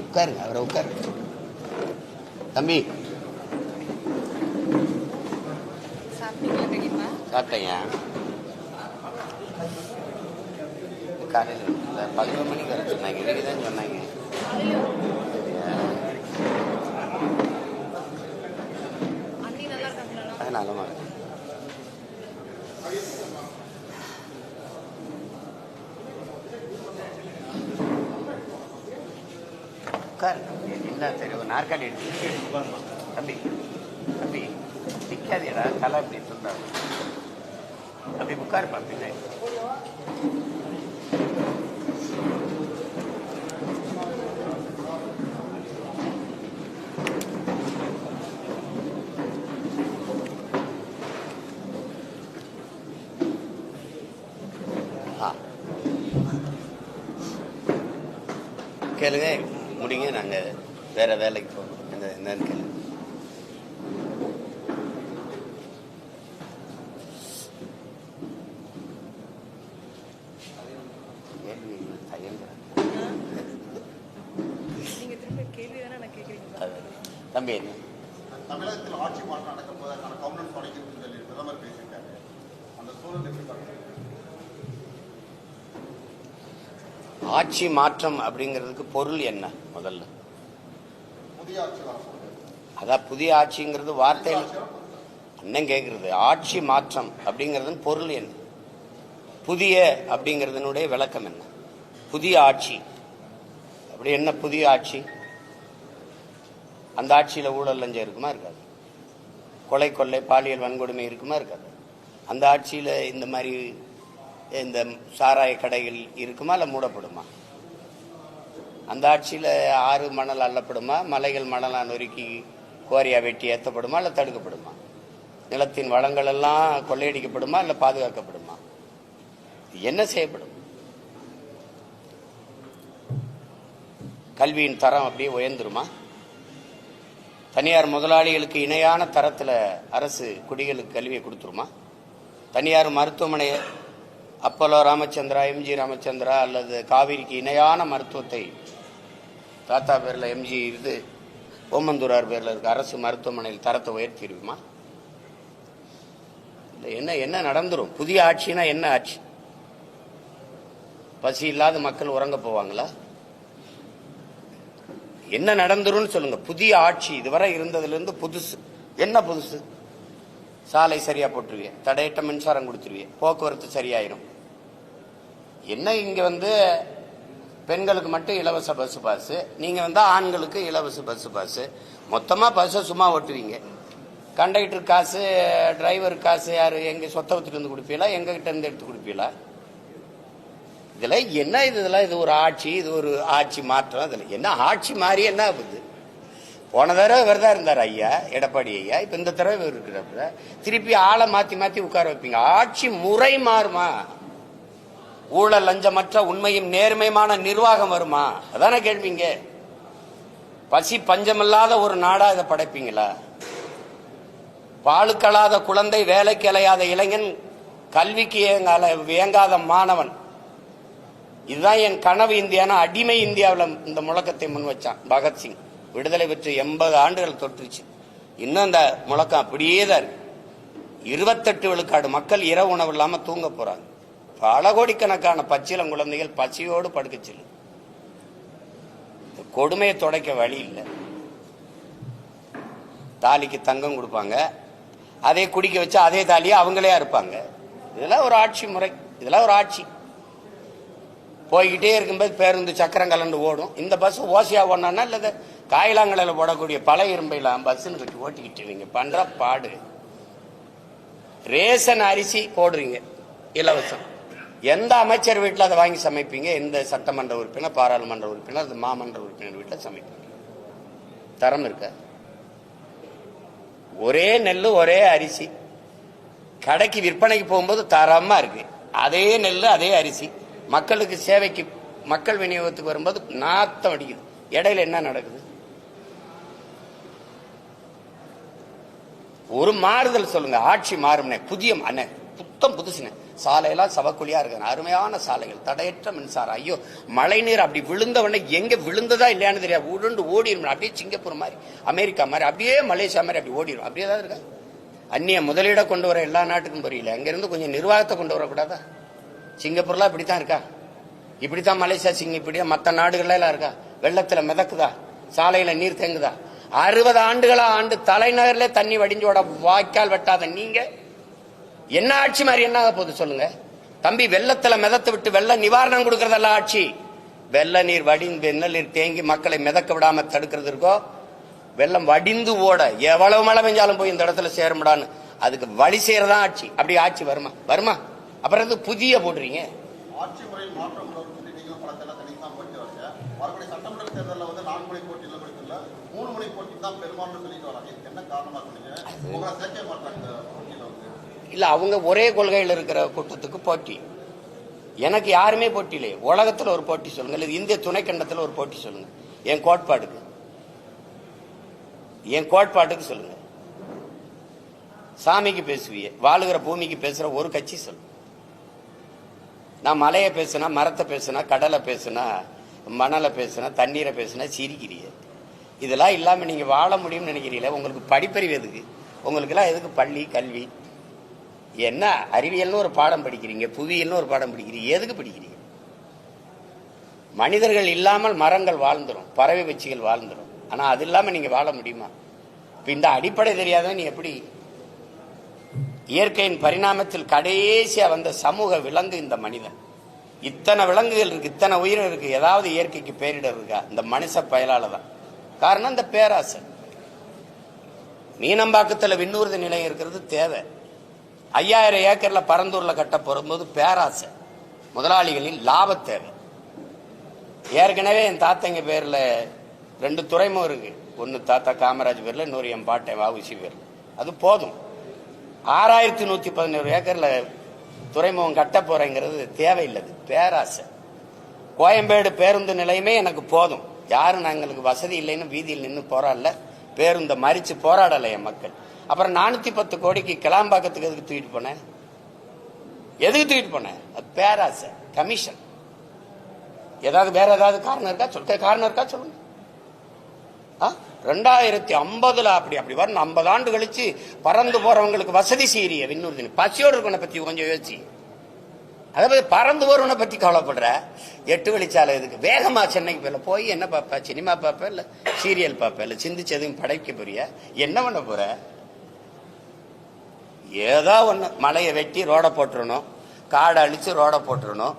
உட்காருங்க, அவரை உட்காருங்க. தம்பி சாப்பிட்டேங்க. காலையில் 11 மணிக்கு வர சொன்னாங்க, இன்னைக்கு தான் சொன்னாங்க. அது நல்லமா இருக்கு. என்ன சரி, ஒரு நாற்காலி எடுத்து தம்பி தம்பி நிற்காதேடா, தலை அப்படி சொல்றாரு. அப்படி உட்காருப்பா பின்னாடி. கேளுங்க, முடிங்க, நாங்கள் வேற வேலைக்கு போகிறோம். என்னன்னு கேளுங்க. தம்பி, தமிழகத்தில் ஆட்சி மாற்றம் நடக்கும் போதற்கான கவர்னன்ஸ் தொடங்கியிருக்கும் சொல்லி பிரதமர் பேசியிருக்காரு. அந்த சூழல் எப்படி பார்க்குறீங்க? ஆட்சி மாற்றம் அப்படிங்கிறதுக்கு பொருள் என்ன? முதல்ல புதிய ஆட்சி வர, அதான் புதிய ஆட்சிங்கிறது வார்த்தையில் அண்ணன் கேட்கறது. ஆட்சி மாற்றம் அப்படிங்கிறது பொருள் என்ன? புதிய அப்படிங்கிறதுனுடைய விளக்கம் என்ன? புதிய ஆட்சி அப்படி என்ன? புதிய ஆட்சி, அந்த ஆட்சியில் ஊழல் லஞ்சம் இருக்குமா? இருக்காது. கொலை கொள்ளை பாலியல் வன்கொடுமை இருக்குமா? இருக்காது. அந்த ஆட்சியில் இந்த மாதிரி இந்த சாராய கடைகள் இருக்குமா? இல்லை மூடப்படுமா? அந்த ஆட்சியில் ஆறு மணல் அள்ளப்படுமா? மலைகள் மணலாக நொறுக்கி கோரியா வெட்டி ஏற்றப்படுமா? இல்லை தடுக்கப்படுமா? நிலத்தின் வளங்கள் எல்லாம் கொள்ளையடிக்கப்படுமா? இல்லை பாதுகாக்கப்படுமா? என்ன செய்யப்படும்? கல்வியின் தரம் அப்படியே உயர்ந்துருமா? தனியார் முதலாளிகளுக்கு இணையான தரத்தில் அரசு குடிகளுக்கு கல்வியை கொடுத்துருமா? தனியார் மருத்துவமனை அப்போலோ ராமச்சந்திரா, எம்ஜி ராமச்சந்திரா அல்லது காவிரிக்கு இணையான மருத்துவத்தை தாத்தா பேரில் எம்ஜி இது ஓமந்தூரார் பேரில் இருக்க அரசு மருத்துவமனையில் தரத்தை உயர்த்திடுமா? என்ன என்ன நடந்துரும்? புதிய ஆட்சினா என்ன ஆட்சி? பசி இல்லாத மக்கள் உறங்க போவாங்களா? என்ன நடந்துரும் சொல்லுங்க. புதிய ஆட்சி இதுவரை இருந்ததுலேருந்து புதுசு என்ன? புதுசு சாலை சரியா போட்டுருவிய, தடையற்ற மின்சாரம் கொடுத்துருவிய, போக்குவரத்து சரியாயிரும். என்ன இங்க பெண்களுக்கு மட்டும் இலவச பஸ் பாஸ், நீங்க ஆண்களுக்கு இலவச பஸ் பாஸ், மொத்தமா பஸ்ஸை சும்மா ஓட்டுவீங்க. கண்டக்டர் காசு, டிரைவர் காசு யாரு? எங்க சொத்தவத்துல இருந்து கொடுப்பீங்களா? எங்க கிட்ட இருந்து எடுத்து கொடுப்பீங்களா? இதுல என்ன? இதெல்லாம் இது ஒரு ஆட்சி, இது ஒரு ஆட்சி மாற்றம். இதுல என்ன ஆட்சி மாறி என்ன ஆகுது? போன தடவை இவர் தான் இருந்தார் ஐயா, எடப்பாடி ஐயா. இப்ப இந்த தடவை இவர் இருக்கிறப்ப திருப்பி ஆளை மாத்தி மாத்தி உட்கார வைப்பீங்க. ஆட்சி முறை மாறுமா? ஊழல் லஞ்சமற்ற உண்மையும் நேர்மையான நிர்வாகம் வருமா? அதான கேள்விங்க. பசி பஞ்சமில்லாத ஒரு நாடா இதை படைப்பீங்களா? பாலுக்கலாத குழந்தை, வேலைக்கு அலையாத இளைஞன், கல்விக்கு இயங்காத மாணவன், இதுதான் என் கனவு இந்தியானா அடிமை இந்தியாவில் இந்த முழக்கத்தை முன் வச்சான் பகத்சிங். விடுதலை பெற்று 80 ஆண்டுகள் தொற்றுச்சு. இன்னும் அந்த முழக்கம் அப்படியே தான் இருக்கு. 28 விழுக்காடு மக்கள் இரவு உணவு இல்லாம தூங்க போறாங்க. பல கோடிக்கணக்கான பச்சிளம் குழந்தைகள் பசியோடு படுக்க செல்லும். கொடுமையை துடைக்க வழி இல்லை. தாலிக்கு தங்கம் கொடுப்பாங்க, அதே குடிக்க வச்சு அதே தாலியை அவங்களே அறுப்பாங்க. இதெல்லாம் ஒரு ஆட்சி முறை, இதெல்லாம் ஒரு ஆட்சி. போய்கிட்டே இருக்கும்போது பேருந்து சக்கரம் கலந்து ஓடும். இந்த பஸ் ஓசையா ஓடனா இல்ல காயிலாங்கலையில் போடக்கூடிய பழைய இரும்பையெல்லாம் பஸ்ன்னு கட்டி ஓட்டிக்கிட்டு நீங்க பண்ற பாடு. ரேஷன் அரிசி போடுறீங்க இலவசம். எந்த அமைச்சர் வீட்டில் அதை வாங்கி சமைப்பீங்க? எந்த சட்டமன்ற உறுப்பினர், பாராளுமன்ற உறுப்பினர், அது மாமன்ற உறுப்பினர் வீட்டில் சமைப்பீங்க? தரம் இருக்க? ஒரே நெல் ஒரே அரிசி கடைக்கு விற்பனைக்கு போகும்போது தரமா இருக்கு. அதே நெல் அதே அரிசி மக்களுக்கு சேவைக்கு மக்கள் விநியோகத்துக்கு வரும்போது நாத்தம் அடிக்குது. இடையில என்ன நடக்குது? ஒரு மாறுதல் சொல்லுங்க. ஆட்சி மாறும். புத்தம் புதுசுன்னு சாலையெல்லாம் சவக்குழியா இருக்கு, அருமையான சாலைகள், தடையற்ற மின்சாரம். ஐயோ, மழை நீர் அப்படி விழுந்தவொடனே எங்க விழுந்ததா இல்லையான்னு தெரியாது, உருண்டு ஓடிடும். அப்படியே சிங்கப்பூர் மாதிரி, அமெரிக்கா மாதிரி, அப்படியே மலேசியா மாதிரி அப்படி ஓடிடும். அப்படியே தான் இருக்கா. அந்நிய முதலீட கொண்டு வர எல்லா நாட்டுக்கும் புரியல, அங்கிருந்து கொஞ்சம் நிர்வாகத்தை கொண்டு வரக்கூடாதா? சிங்கப்பூர்லாம் இப்படித்தான் இருக்கா, இப்படித்தான் மலேசியா, இப்படிதான் மற்ற நாடுகள்லாம் இருக்கா? வெள்ளத்துல மிதக்குதா, சாலையில நீர் தேங்குதா? 60 ஆண்டுகளா ஆண்டு தலைநகர்ல தண்ணி வடிஞ்சோட வாய்க்கால் வெட்டாத நீங்க என்ன ஆட்சி மாதிரி என்ன போகுது சொல்லுங்க தம்பி? வெள்ளத்துல மிதத்து விட்டு வெள்ள நிவாரணம் கொடுக்கறதெல்லாம் ஆட்சி. வெள்ள நீர் வடிந்து வெண்ணல் நீர் தேங்கி மக்களை மிதக்க விடாம தடுக்கிறது இருக்கோ, வெள்ளம் வடிந்து ஓட எவ்வளவு மழை பெஞ்சாலும் போய் இந்த இடத்துல சேரும்டான்னு அதுக்கு வழி செய்யறதா ஆட்சி. அப்படி ஆட்சி வருமா? வருமா? அப்புறம் புதிய போடுறீங்க. ஆட்சி முறையில் மாற்றம் நீங்களும் படத்தெல்லாம் தனித்தான் போட்டு வரீங்க. மறுபடியும் சட்டமன்ற தேர்தலில் வந்து 4 முறை போட்டியில் கொடுக்கல, 3 முறை போட்டி தான் பெரும்பாலும் சொல்லிட்டு வராங்க. இதுக்கு என்ன காரணமா சொன்னீங்க? உங்களை சேர்க்க மாட்டாங்க போட்டியில் வந்து இல்ல, அவங்க ஒரே கொள்கையில் இருக்கிற கூட்டத்துக்கு போட்டி. எனக்கு யாருமே போட்டி இல்லையே. உலகத்துல ஒரு போட்டி சொல்லுங்க, இல்ல இந்திய துணைக்கண்டத்துல ஒரு போட்டி சொல்லுங்க. என் கோட்பாட்டுக்கு சொல்லுங்க. சாமிக்கு பேசுவிய, வாழுகிற பூமிக்கு பேசுற ஒரு கட்சி சொல்லு. நான் மலையை பேசுனா, மரத்தை பேசுனா, கடலை பேசுனா, மணலை பேசுனா, தண்ணீரை பேசுனா சிரிக்கிறீங்க. இதெல்லாம் இல்லாம நீங்க வாழ முடியும்னு நினைக்கிறீங்களே. உங்களுக்கு படிப்பறிவு எதுக்கு? உங்களுக்கு எல்லாம் எதுக்கு பள்ளி கல்வி? என்ன அறிவியல்னு ஒரு பாடம் படிக்கிறீங்க, புவியியல்னு ஒரு பாடம் படிக்கிறீங்க, எதுக்கு படிக்கிறீங்க? மனிதர்கள் இல்லாமல் மரங்கள் வாழ்ந்துடும், பறவை பட்சிகள் வாழ்ந்துடும். ஆனா அது இல்லாம நீங்க வாழ முடியுமா? இப்ப இந்த அடிப்படை தெரியாத நீ எப்படி? இயற்கையின் பரிணாமத்தில் கடைசியா வந்த சமூக விலங்கு இந்த மனிதன். இத்தனை விலங்குகள் இருக்கு, இத்தனை உயிர் இருக்கு, ஏதாவது இயற்கைக்கு பேரிடர் இருக்கா? இந்த மனுஷ பயலால தான். காரணம் இந்த பேராசை. மீனம்பாக்கத்தில் விண்ணூர்தி நிலையம் இருக்கிறது தேவை. 5000 ஏக்கர்ல பரந்தூர்ல கட்ட போகும்போது பேராசை, முதலாளிகளின் லாப தேவை. ஏற்கனவே என் தாத்தங்க பேர்ல 2 துறைமுகம் இருக்கு. ஒன்னு தாத்தா காமராஜ் பேர்ல, இன்னொரு என் பாட்டை வாவுசி பேர்ல. அது போதும். 6111 ஏக்கர்ல துறைமுகம் கட்ட போறேங்கிறது தேவையில்லை, பேராசை. கோயம்பேடு பேருந்து நிலையமே எனக்கு போதும். யாரும் நாங்களுக்கு வசதி இல்லைன்னு வீதியில் நின்று போராடல, பேருந்தை மறிச்சு போராடல என் மக்கள். அப்புறம் 410 கோடிக்கு கிளாம்பாக்கத்துக்கு எதுக்கு தூக்கிட்டு போனேன்? எதுக்கு தூக்கிட்டு போனேன்? அது பேராசை, கமிஷன். ஏதாவது வேற ஏதாவது காரணம் இருக்கா? சொல்லுங்க. 2050 அப்படி வரும். 50 ஆண்டு கழிச்சு பறந்து போறவங்களுக்கு வசதி செய்யறிய விண்ணூர்தி. பசியோடு இருக்கவனை பத்தி கொஞ்சம் யோசி. அதாவது பறந்து போறவனை பத்தி கவலைப்படுற. 8 வழிச்சாலை எதுக்கு? வேகமா சென்னைக்கு போய் என்ன பாப்ப? சினிமா பாப்ப, இல்ல சீரியல் பாப்ப, இல்ல சிந்திச்சு எதுவும் படைக்க போறியா? என்ன பண்ண போற? ஏதோ ஒண்ணு, மலையை வெட்டி ரோட போட்டுறணும், காடை அழிச்சு ரோட போட்டுறணும்,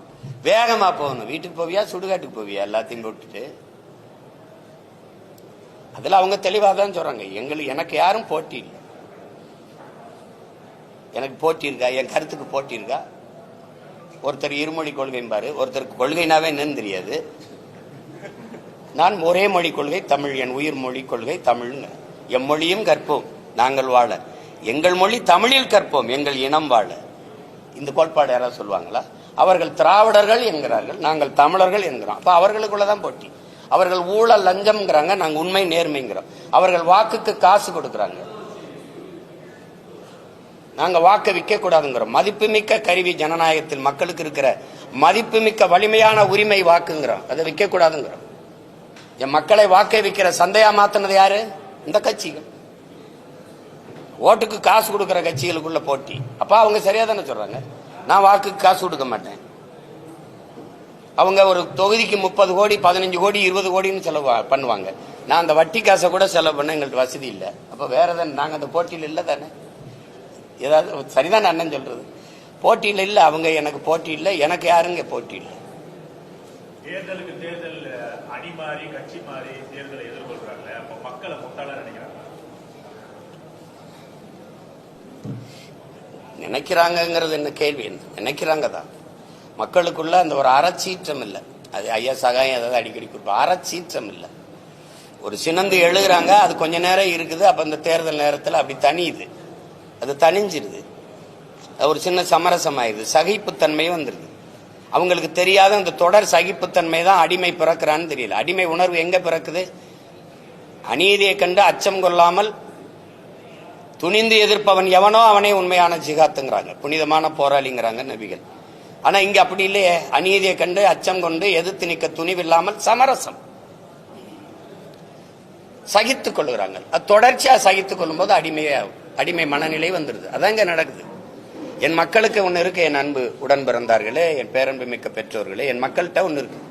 வேகமா போகணும். வீட்டுக்கு போவியா, சுடுகாட்டுக்கு போவியா? எல்லாத்தையும் போட்டுட்டு. அதுல அவங்க தெளிவாதான் சொல்றாங்க, எனக்கு யாரும் போட்டி இல்லை. எனக்கு போட்டி இருக்கா? என் கருத்துக்கு போட்டி இருக்கா? ஒருத்தர் இருமொழி கொள்கைம்பாரு, ஒருத்தருக்கு கொள்கைனாவே என்னன்னு தெரியாது. நான் ஒரே மொழி கொள்கை தமிழ், என் உயிர் மொழி கொள்கை தமிழ்ங்க. எம்மொழியும் கற்போம் நாங்கள் வாழ, எங்கள் மொழி தமிழில் கற்போம் எங்கள் இனம் வாழ. இந்த கோட்பாடு யாராவது சொல்லுவாங்களா? அவர்கள் திராவிடர்கள் என்கிறார்கள், நாங்கள் தமிழர்கள் என்கிறோம். அப்ப அவர்களுக்குள்ளதான் போட்டி. அவர்கள் ஊழல் லஞ்சம்ங்கிறாங்க, நாங்க உண்மை நேர்மைங்கிறோம். அவர்கள் வாக்குக்கு காசு கொடுக்கறாங்க, நாங்க வாக்க விற்க கூடாதுங்கிறோம். மதிப்புமிக்க கருவி ஜனநாயகத்தில் மக்களுக்கு இருக்கிற மதிப்புமிக்க வலிமையான உரிமை வாக்குங்கிறோம், அதை விற்க கூடாதுங்கிறோம். என் மக்களை வாக்கை விற்கிற சந்தையா மாத்தினது யாரு? இந்த கட்சிகள். ஓட்டுக்கு காசு கொடுக்கிற கட்சிகளுக்குள்ள போட்டி. அப்ப அவங்க சரியா தானே சொல்றாங்க, நான் வாக்குக்கு காசு கொடுக்க மாட்டேன். அவங்க ஒரு தொகுதிக்கு 30 கோடி 15 கோடி 20 கோடின்னு செலவு பண்ணுவாங்க. நான் அந்த வட்டி காசை கூட செலவு பண்ண எங்களுக்கு வசதி இல்லை. அப்ப வேற தானே, நாங்க அந்த போட்டியில் இல்லை தானே. ஏதாவது சரிதான் அண்ணன் சொல்றது, போட்டியில் இல்லை. அவங்க எனக்கு போட்டி இல்லை, எனக்கு யாருங்க போட்டி இல்லை. தேர்தலுக்கு தேர்தல் அணி மாறி கட்சி மாறி தேர்தலை எதிர்கொள்றாங்க. அப்ப மக்களை முட்டாளா நினைக்கிறாங்கிறது என்ன கேள்வி? நினைக்கிறாங்க தான். மக்களுக்குள்ள அந்த ஒரு அறச்சீற்றம் இல்லை. அது ஐயா சகாயம் ஏதாவது அடிக்கடி கொடுப்போம், அறச்சீற்றம் இல்லை. ஒரு சினந்து எழுதுறாங்க, அது கொஞ்ச நேரம் இருக்குது. அப்ப இந்த தேர்தல் நேரத்தில் அப்படி தனியுது, அது தனிஞ்சிருது, ஒரு சின்ன சமரசம் ஆயிடுது, சகிப்புத்தன்மையும் வந்துருது. அவங்களுக்கு தெரியாத அந்த தொடர் சகிப்புத்தன்மை தான் அடிமை பிறக்கிறான்னு தெரியல. அடிமை உணர்வு எங்க பிறக்குது? அநீதியை கண்டு அச்சம் கொள்ளாமல் துணிந்து எதிர்ப்பவன் எவனோ அவனே உண்மையான ஜிகாத்துங்கிறாங்க, புனிதமான போராளிங்கிறாங்க நபிகள். ஆனா இங்க அப்படி இல்லையே. அநீதியை கண்டு அச்சம் கொண்டு எதிர்த்து நிற்க துணிவில்லாமல் சமரசம் சகித்துக் கொள்ளுகிறாங்க. அது தொடர்ச்சியா சகித்துக் கொள்ளும் போது அடிமை மனநிலை வந்துடுது. அதான் இங்க நடக்குது. என் மக்களுக்கு ஒண்ணு இருக்கு, என் அன்பு உடன் பிறந்தார்களே, என் பேரன்பு மிக்க பெற்றோர்களே, என் மக்கள்கிட்ட ஒண்ணு இருக்கு.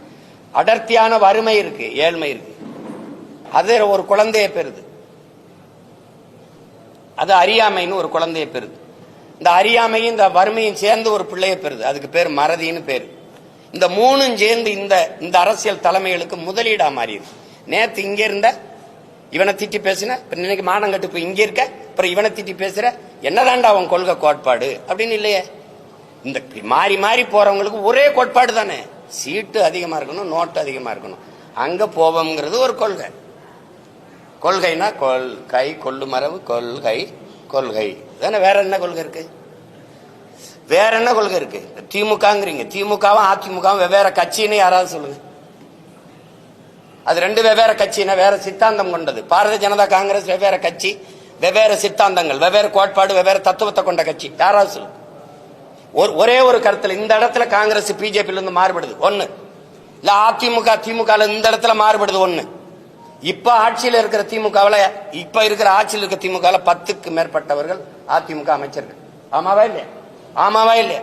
அடர்த்தியான வறுமை இருக்கு, ஏழ்மை இருக்கு. அது ஒரு குழந்தைய பெறுது. அது அறியாமைன்னு ஒரு குழந்தைய பெறுது. இந்த அறியாமையும் இந்த வறுமையும் சேர்ந்து ஒரு பிள்ளைய பெறுது. அதுக்கு பேர் மறதின்னு பேரு. இந்த மூணும் சேர்ந்து இந்த அரசியல் தலைமைகளுக்கு முதலீடா மாறி இருக்கு. நேத்து இங்க இருந்த இவனை திட்டி பேசின, இன்னைக்கு மானம் கட்டு போய் இங்க இருக்க, அப்புறம் இவனை திட்டி பேசுற, என்னதான்டா அவன் கொள்கை கோட்பாடு அப்படின்னு இல்லையே. இந்த மாறி மாறி போறவங்களுக்கு ஒரே கோட்பாடு தானே, சீட்டு அதிகமா இருக்கணும், நோட்டு அதிகமா இருக்கணும், அங்க போவோம்ங்கிறது ஒரு கொள்கை. கொள்கைனா கொள்கை, கொள்ளு மரபு, கொள்கை கொள்கை தானே. வேற என்ன கொள்கை இருக்கு? வேற என்ன கொள்கை இருக்கு? திமுகங்கிறீங்க, திமுகவும் அதிமுகவும் வெவ்வேறு கட்சின்னு யாராவது சொல்லுங்க. அது ரெண்டு வெவ்வேறு கட்சினா வேற சித்தாந்தம் கொண்டது. பாரதிய ஜனதா காங்கிரஸ் வெவ்வேறு கட்சி, வெவ்வேறு சித்தாந்தங்கள், வெவ்வேறு கோட்பாடு, வெவ்வேறு தத்துவத்தை கொண்ட கட்சி. யாராவது சொல்லுங்க. ஒரே ஒரு கருத்துல இந்த இடத்துல காங்கிரஸ் பிஜேபி இருந்து மாறுபடுது ஒண்ணு, இல்ல அதிமுக திமுக இந்த இடத்துல மாறுபடுது ஒண்ணு. இப்ப ஆட்சியில் இருக்கிற திமுகவில், இப்ப இருக்கிற ஆட்சியில் இருக்கிற திமுக 10க்கு மேற்பட்டவர்கள் அதிமுக அமைச்சர்கள். ஆமாவா இல்லையா? ஆமாவா இல்லையா?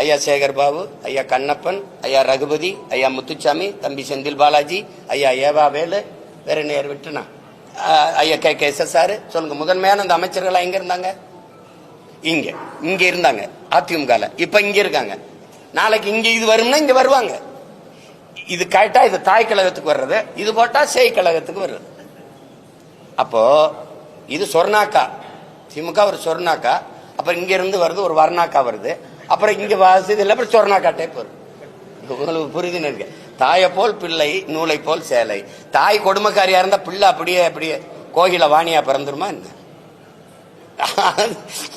ஐயா சேகர் பாபு, ஐயா கண்ணப்பன், ஐயா ரகுபதி, ஐயா முத்துச்சாமி, தம்பி செந்தில் பாலாஜி, ஐயா ஏவா வேலு, வேற நேர் விட்டுனா ஐயா KK சொல்லுங்க. முதன்மையான அந்த அமைச்சர்கள் எங்க இருந்தாங்க? இங்க இருந்தாங்க அதிமுக. இப்ப இங்க இருக்காங்க. நாளைக்கு இங்க இது வரும்னா இங்க வருவாங்க. இது கேட்டா இது தாய் கழகத்துக்கு வர்றது, இது போட்டா சேய் கழகத்துக்கு வர்றது. அப்போ இது சொர்ணாக்கா, திமுக ஒரு சொர்ணாக்கா, அப்புறம் இங்க இருந்து வருது ஒரு வர்ணாக்கா வருது, அப்புறம் இங்க வாசிது இல்லை, அப்புறம் சொர்ணாக்கா டைப் வருது. உங்களுக்கு புரிதுன்னு இருக்கு. தாயை போல் பிள்ளை, நூலை போல் சேலை. தாய் கொடுமைக்காரியா இருந்தா பிள்ளை அப்படியே கோகில வாணியா பிறந்துருமா என்ன?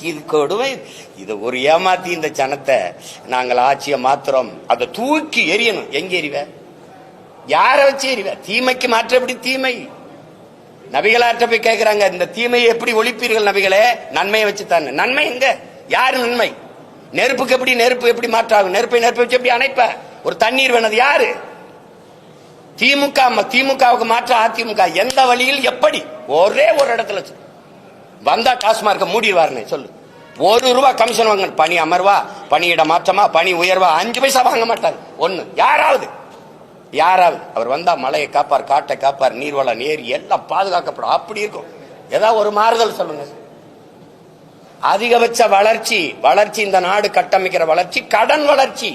இது கொடுமை. இது ஒரு ஏமாத்தி இந்த ஜனத்தை நாங்கள் ஆட்சியை மாத்திரம், அதை தூக்கி எரியணும். எங்க எறிவ? யார வச்சு எறிவ? தீமைக்கு மாற்றப்படி தீமை. நபிகளாற்ற போய் கேட்கிறாங்க, இந்த தீமையை எப்படி ஒழிப்பீர்கள் நபிகளே? நன்மையை வச்சு தானே. நன்மை எங்க? யாரு நன்மை? நெருப்புக்கு எப்படி நெருப்பு எப்படி மாற்றாகும்? நெருப்பை வச்சு எப்படி அணைப்ப? ஒரு தண்ணீர் வேணது யாரு? திமுகவுக்கு மாற்ற அதிமுக. எந்த வழியில் எப்படி? ஒரே ஒரு இடத்துல வந்தா டாஸ்மார்க்க மூடிடுவாருன்னு சொல்லு. ₹1 கமிஷன் வாங்க. பணி அமர்வா, பணியிட மாற்றமா, பணி உயர்வா, 5 பைசா வாங்க மாட்டார். ஒண்ணு யாராவது அவர் வந்தா மலையை காப்பார், காட்டை காப்பார், நீர்வளம் ஏரி எல்லாம் பாதுகாக்கப்படும். அப்படி இருக்கும். ஏதாவது ஒரு மாறுதல் சொல்லுங்க. அதிகபட்ச வளர்ச்சி இந்த நாடு கட்டமைக்கிற வளர்ச்சி கடன் வளர்ச்சி.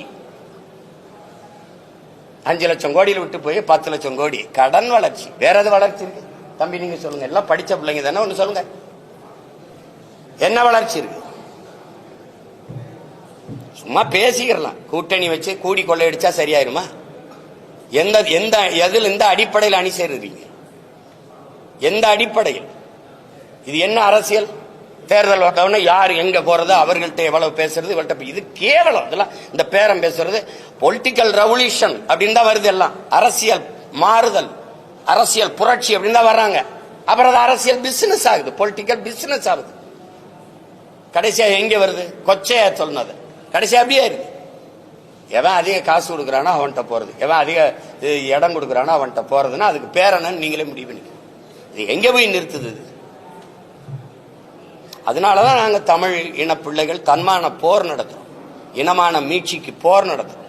5 லட்சம் கோடியில் விட்டு போய் 10 லட்சம் கோடி கடன் வளர்ச்சி. வேற எது வளர்ச்சி இருக்கு தம்பி? நீங்க சொல்லுங்க. எல்லாம் படிச்ச பிள்ளைங்க தானே, ஒண்ணு சொல்லுங்க. என்ன வளர்ச்சி இருக்கு? சும்மா பேசிக்கிறலாம். கூட்டணி வச்சு கூடி கொள்ளையடிச்சா சரியாயிருமா? எந்த அடிப்படையில் அணி சேருறீங்க? எந்த அடிப்படையில்? இது என்ன அரசியல்? தேர்தல் வந்தவொடனே யார் எங்க போறது, அவர்கள்ட்ட எவ்வளவு பேசுறது, இவள்கிட்ட இது கேவலம். இதெல்லாம் இந்த பேரம் பேசுறது பொலிட்டிக்கல் ரெவல்யூஷன் அப்படின்னு தான் வருது. எல்லாம் அரசியல் மாறுதல், அரசியல் புரட்சி அப்படின்னு தான் வர்றாங்க. அப்புறம் அது அரசியல் பிசினஸ் ஆகுது, பொலிட்டிக்கல் பிசினஸ் ஆகுது. கடைசியா எங்க வருது? கொச்சையா சொன்னது கடைசியா அப்படியே இருக்கு. எவன் அதிக காசு கொடுக்குறானோ அவன்கிட்ட போறது, எவன் அதிக இடம் கொடுக்குறானோ அவன்கிட்ட போறதுன்னா அதுக்கு பேரன்னு நீங்களே முடிவு பண்ணிக்க. இது எங்க போய் நிறுத்துது? அதனாலதான் நாங்க தமிழ் இன பிள்ளைகள் தன்மான போர் நடத்துறோம், இனமான மீட்சிக்கு போர் நடத்துறோம்.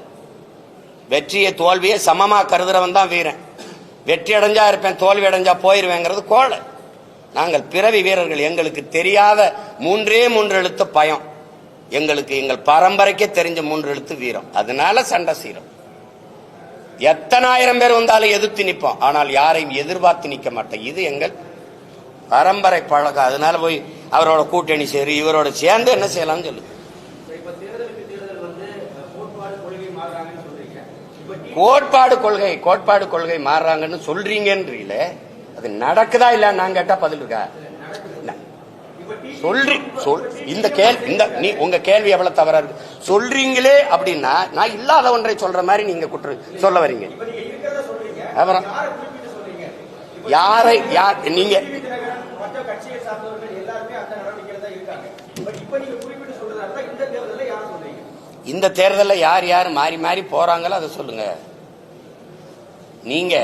வெற்றியை தோல்வியை சமமா கருதுறவன் தான் வீரன். வெற்றி அடைஞ்சா இருப்பேன், தோல்வி அடைஞ்சா போயிருவேங்கிறது கோழை. நாங்கள் பிறவி வீரர்கள். எங்களுக்கு தெரியாத 3 எழுத்து பயம். எங்களுக்கு எங்கள் பரம்பரைக்கே தெரிஞ்ச 3 எழுத்து வீரம். அதனால சண்டை செய்யறோம். எத்தனை ஆயிரம் பேர் வந்தாலும் எதிர்த்து நிற்போம், ஆனால் யாரையும் எதிர்பார்த்து நிற்க மாட்டோம். இது எங்கள் பரம்பரை பழக்கம். அதனால போய் அவரோட கூட்டணி சேரு, இவரோட சேர்ந்து என்ன செய்யலாம்னு சொல்லு. கோட்பாடு கொள்கை மாறுறாங்கன்னு சொல்றீங்கன்றீங்கள, அது நடக்குதா இல்ல? நான் கேட்டா பதில் இருக்கா? உங்க கேள்வி எவ்வளவு தவறா இருக்கு. சொல்றீங்களே அப்படின்னா நான் இல்லாத ஒன்றை சொல்ற மாதிரி நீங்க சொல்ல வரீங்க. அப்புறம் யாரை நீங்க இந்த தேர்தலில் யார் யார் மாறி மாறி போறாங்களோ அதை சொல்லுங்க. நீங்க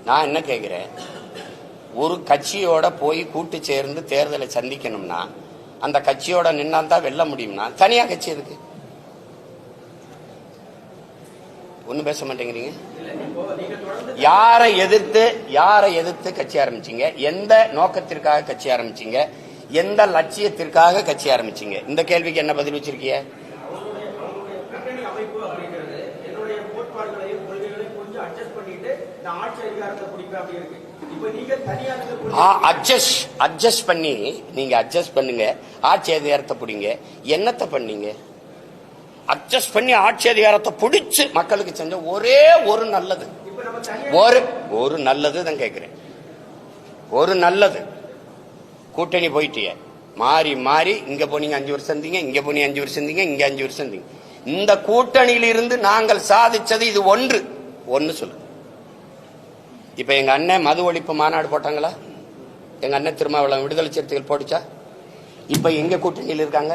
நான் என்ன கேட்கிறேன், ஒரு கட்சியோட போய் கூட்டு சேர்ந்து தேர்தலை சந்திக்கணும்னா அந்த கட்சியோட நின்னால்தான் வெல்ல முடியும்னா தனியா கட்சி எதுக்கு? ஒன்னும் பேச மாட்டேங்கிறீங்க. யாரை எதிர்த்து கட்சி ஆரம்பிச்சீங்க? எந்த நோக்கத்திற்காக கட்சி ஆரம்பிச்சீங்க? எந்த லட்சியத்திற்காக கட்சி ஆரம்பிச்சீங்க? இந்த கேள்விக்கு என்ன பதில் வச்சிருக்கீங்க? அட்ஜஸ்ட் பண்ணி நீங்க அட்ஜஸ்ட் பண்ணுங்க, ஆட்சி அதிகாரத்தை பிடிங்க. என்னத்தை பண்ணீங்க? அட்ஜஸ்ட் பண்ணி ஆட்சி அதிகாரத்தை பிடிச்சு மக்களுக்கு செஞ்ச ஒரே ஒரு நல்லது, ஒரு நல்லது தான் கேட்கிறேன். ஒரு நல்லது. கூட்டணி போயிட்டிய மாறி மாறி இங்க போனீங்க 5 வருஷம் இருந்தீங்க, இங்க போனீங்க 5 வருஷம் இருந்தீங்க, இங்க 5 வருஷம் இருந்தீங்க. இந்த கூட்டணியிலிருந்து நாங்கள் சாதிச்சது இது ஒன்று சொல்லு. இப்ப எங்க அண்ணன் மது ஒழிப்பு மாநாடு போட்டாங்களா? எங்க அண்ணன் திருமாவளவன் விடுதலை சிறுத்தைகள் போட்டுச்சா? இப்ப எங்க கூட்டணியில் இருக்காங்க?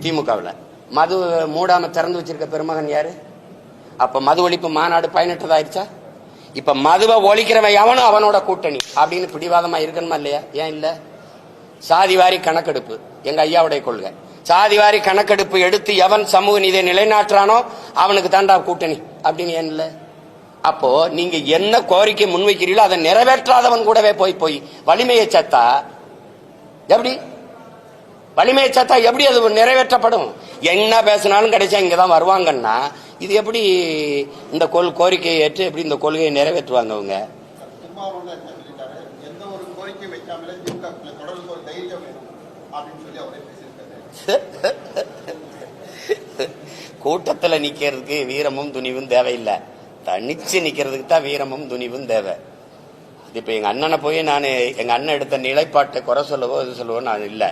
திமுகவில். மது மூடாம திறந்து வச்சிருக்க பெருமகன் யாரு? அப்ப மது ஒழிப்பு மாநாடு பயனற்றதாயிருச்சா? இப்ப மதுவை ஒழிக்கிறவன் எவனும் அவனோட கூட்டணி அப்படின்னு பிடிவாதமா இருக்கணுமா இல்லையா? ஏன் இல்ல? சாதிவாரி கணக்கெடுப்பு எங்க ஐயாவுடைய கொள்கை. சாதிவாரி கணக்கெடுப்பு எடுத்து எவன் சமூக நீதியை நிலைநாட்டுறானோ அவனுக்கு தாண்டா கூட்டணி அப்படின்னு ஏன் இல்ல? அப்போ நீங்க என்ன கோரிக்கை முன்வைக்கிறீங்களோ அதை நிறைவேற்றாதவன் கூடவே போய் வலிமையை சத்தா எப்படி? வலிமையை சத்தா எப்படி அது நிறைவேற்றப்படும்? என்ன பேசினாலும் கிடைச்சா இங்கதான் வருவாங்கன்னா இது எப்படி இந்த கோரிக்கையை ஏற்று எப்படி இந்த கொள்கையை நிறைவேற்றுவாங்க அவங்க? கூட்டத்தில் நிக்கிறதுக்கு வீரமும் துணிவும் தேவையில்லை, தனிச்சு நிக்கிறதுக்கு தான் வீரமும் துணிவும் தேவை. இப்ப எங்க அண்ணனை போய் நான் எங்க அண்ணன் எடுத்த நிலைப்பாட்டை குறை சொல்லவோ இது சொல்லவோ நான் இல்லை.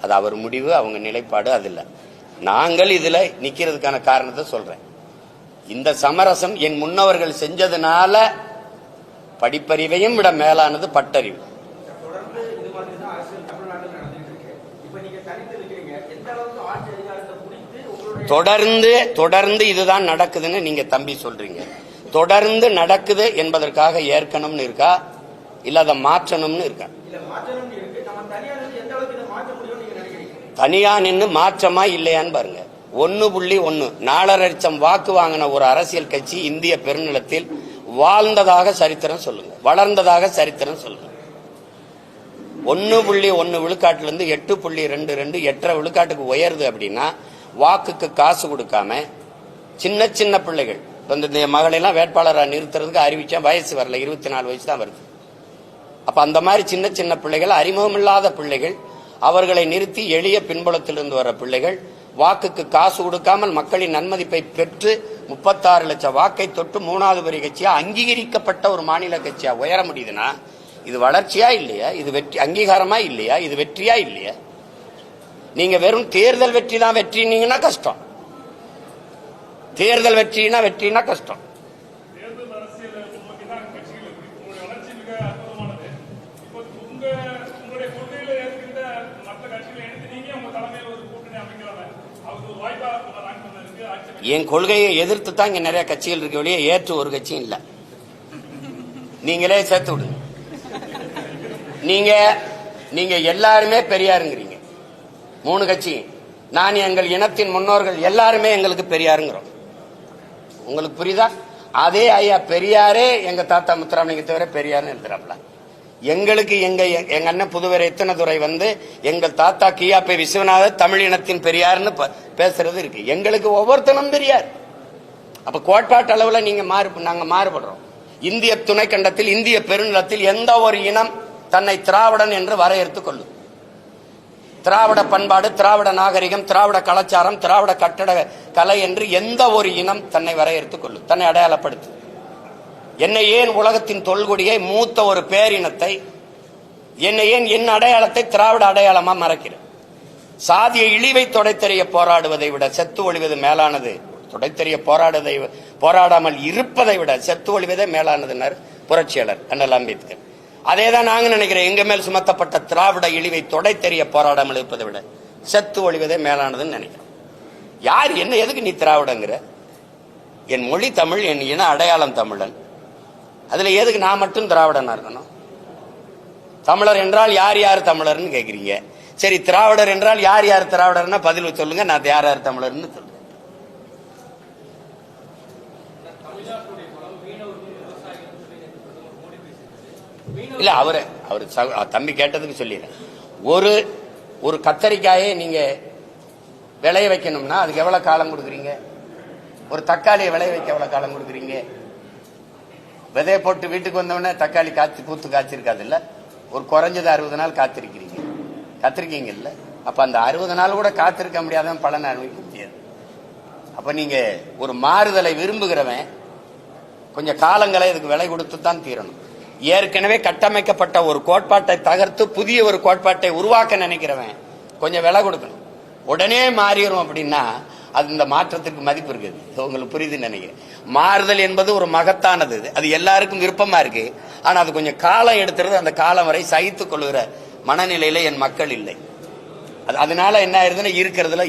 அது அவர் முடிவு, அவங்க நிலைப்பாடு, அது இல்லை. நாங்கள் இதுல நிக்கிறதுக்கான காரணத்தை சொல்றேன். இந்த சமரசம் என் முன்னவர்கள் செஞ்சதுனால படிப்பறிவையும் விட மேலானது பட்டறிவு. தொடர்ந்து இதுதான் நடக்குதுன்னு நீங்க தம்பி சொல்றீங்க. தொடர்ந்து நடக்குது என்பதற்காக ஏற்கனம்னு இருக்கா, இல்ல அதை மாற்றணும்னு இருக்கா? தனியா நின்று மாற்றமா இல்லையான்னு பாருங்க. 1.1 4.5 லட்சம் வாக்கு வாங்கின ஒரு அரசியல் கட்சி இந்திய பெருநிலத்தில் வாழ்ந்ததாக சரித்திரம் சொல்லுங்க, வளர்ந்ததாக சரித்திரம் சொல்லுங்க. 1.1 விழுக்காட்டிலிருந்து 8.22 8.5 விழுக்காட்டுக்கு உயருது அப்படின்னா வாக்குக்கு காசு கொடுக்காம சின்ன சின்ன பிள்ளைகள் இந்த மகளெல்லாம் வேட்பாளராக நிறுத்துறதுக்கு அறிவிச்சா வயசு வரல, 24 வயசு தான் வருது. அப்ப அந்த மாதிரி சின்ன சின்ன பிள்ளைகள், அறிமுகம் இல்லாத பிள்ளைகள், அவர்களை நிறுத்தி எளிய பின்புலத்திலிருந்து வர பிள்ளைகள் வாக்குக்கு காசு கொடுக்காமல் மக்களின் நன்மதிப்பை பெற்று 36 லட்சம் வாக்கை தொட்டு 3வது பெரிய கட்சியா அங்கீகரிக்கப்பட்ட ஒரு மாநில கட்சியா உயர முடியுதுன்னா இது வளர்ச்சியா இல்லையா? இது வெற்றி அங்கீகாரமா இல்லையா? இது வெற்றியா இல்லையா? நீங்க வெறும் தேர்தல் வெற்றி தான் வெற்றினீங்கன்னா கஷ்டம். தேர்தல் வெற்றினா கஷ்டம். என் கொள்கையை எதிர்த்து தான் இங்க நிறைய கட்சிகள் இருக்க வழியே ஏற்று ஒரு கட்சியும் இல்ல. நீங்களே சேர்த்து விடுங்க. நீங்க எல்லாருமே பெரியாருங்கிறீங்க 3 கட்சி. நான் எங்கள் இனத்தின் முன்னோர்கள் எல்லாருமே எங்களுக்கு பெரியாருங்கிறோம். உங்களுக்கு புரியுதா? அதே ஐயா பெரியாரே எங்க தாத்தா முத்துராமலிங்க தவிர பெரியாருன்னு எழுதுறாப்ல. எங்களுக்கு எங்க அண்ணன் புதுவரை எத்தனதுரை எங்கள் தாத்தா கியாப்பை விஸ்வநாதர் தமிழ் இனத்தின் பெரியார்னு பேசுறது இருக்கு. எங்களுக்கு ஒவ்வொருத்தனும் பெரியார். அப்ப கோட்பாட்டு அளவுல நாங்க மாறுபடுறோம். இந்திய துணைக்கண்டத்தில் இந்திய பெருநிலத்தில் எந்த ஒரு இனம் தன்னை திராவிடன் என்று வரையறுத்துக் கொள்ளும். திராவிட பண்பாடு, திராவிட நாகரிகம், திராவிட கலாச்சாரம், திராவிட கட்டட கலை என்று எந்த ஒரு இனம் தன்னை வரையறுத்துக் கொள்ளும், தன்னை அடையாளப்படுத்து. என்னை ஏன் உலகத்தின் தொல்குடியை மூத்த ஒரு பேரினத்தை, என்னை ஏன் என் அடையாளத்தை திராவிட அடையாளமா மறைக்கிறேன்? சாதிய இழிவை தொடைத்தெறிய போராடுவதை விட செத்து ஒழிவது மேலானது. தொடைத்தெறிய போராடாமல் இருப்பதை விட செத்து ஒழிவதே மேலானதுன்னார் புரட்சியாளர் அண்ணல் அம்பேத்கர். அதே தான் நாங்க நினைக்கிறேன். எங்க மேல் சுமத்தப்பட்ட திராவிட இழிவை தொடை தெரிய போராடாமல் இருப்பதை விட செத்து ஒழிவதே மேலானதுன்னு நினைக்கிறேன். யார் என்ன எதுக்கு நீ திராவிடங்கிற? என் மொழி தமிழ், என் இன அடையாளம் தமிழன். அதுல எதுக்கு நான் மட்டும் திராவிடனா இருக்கணும்? தமிழர் என்றால் யார் யார் தமிழர்னு கேக்குறீங்க. சரி, திராவிடர் என்றால் யார் யார் திராவிடர்னா பதில் சொல்லுங்க. நான் யார் யார் தமிழர்னு சொல்லுங்க. இல்ல அவரு தம்பி கேட்டதுக்கு சொல்லிடுறேன். ஒரு கத்தரிக்காயை நீங்க விளைய வைக்கணும்னா அதுக்கு எவ்வளவு காலம் கொடுக்குறீங்க? ஒரு தக்காளியை விளைய வைக்க எவ்வளவு காலம் கொடுக்குறீங்க? விதைய போட்டு வீட்டுக்கு வந்தவொடனே தக்காளி பூத்து காய்ச்சிருக்காது இல்ல, ஒரு குறைஞ்சது 60 நாள் காத்திருக்கீங்க இல்ல. அப்ப அந்த 60 நாள் கூட காத்திருக்க முடியாத பலனை அனுபவிக்க முடியாது. அப்ப நீங்க ஒரு மாறுதலை விரும்புகிறவன் கொஞ்சம் காலங்களை இதுக்கு விலை கொடுத்து தான் தீரணும். ஏற்கனவே கட்டமைக்கப்பட்ட ஒரு கோட்பாட்டை தகர்த்து புதிய ஒரு கோட்பாட்டை உருவாக்க நினைக்கிறவன் கொஞ்சம் விலை கொடுக்கணும். உடனே மாறிடும் அப்படின்னா அது இந்த மாற்றத்திற்கு மதிப்பு இருக்குது. உங்களுக்கு புரியுதுன்னு நினைக்கிறேன். மாறுதல் என்பது ஒரு மகத்தானது, அது எல்லாருக்கும் விருப்பமா இருக்கு. ஆனா அது கொஞ்சம் காலம் எடுத்துறது. அந்த காலம் வரை சகித்துக் கொள்கிற மனநிலையில என் மக்கள் இல்லை. அதனால என்ன ஆயிருதுன்னா இருக்கிறதுல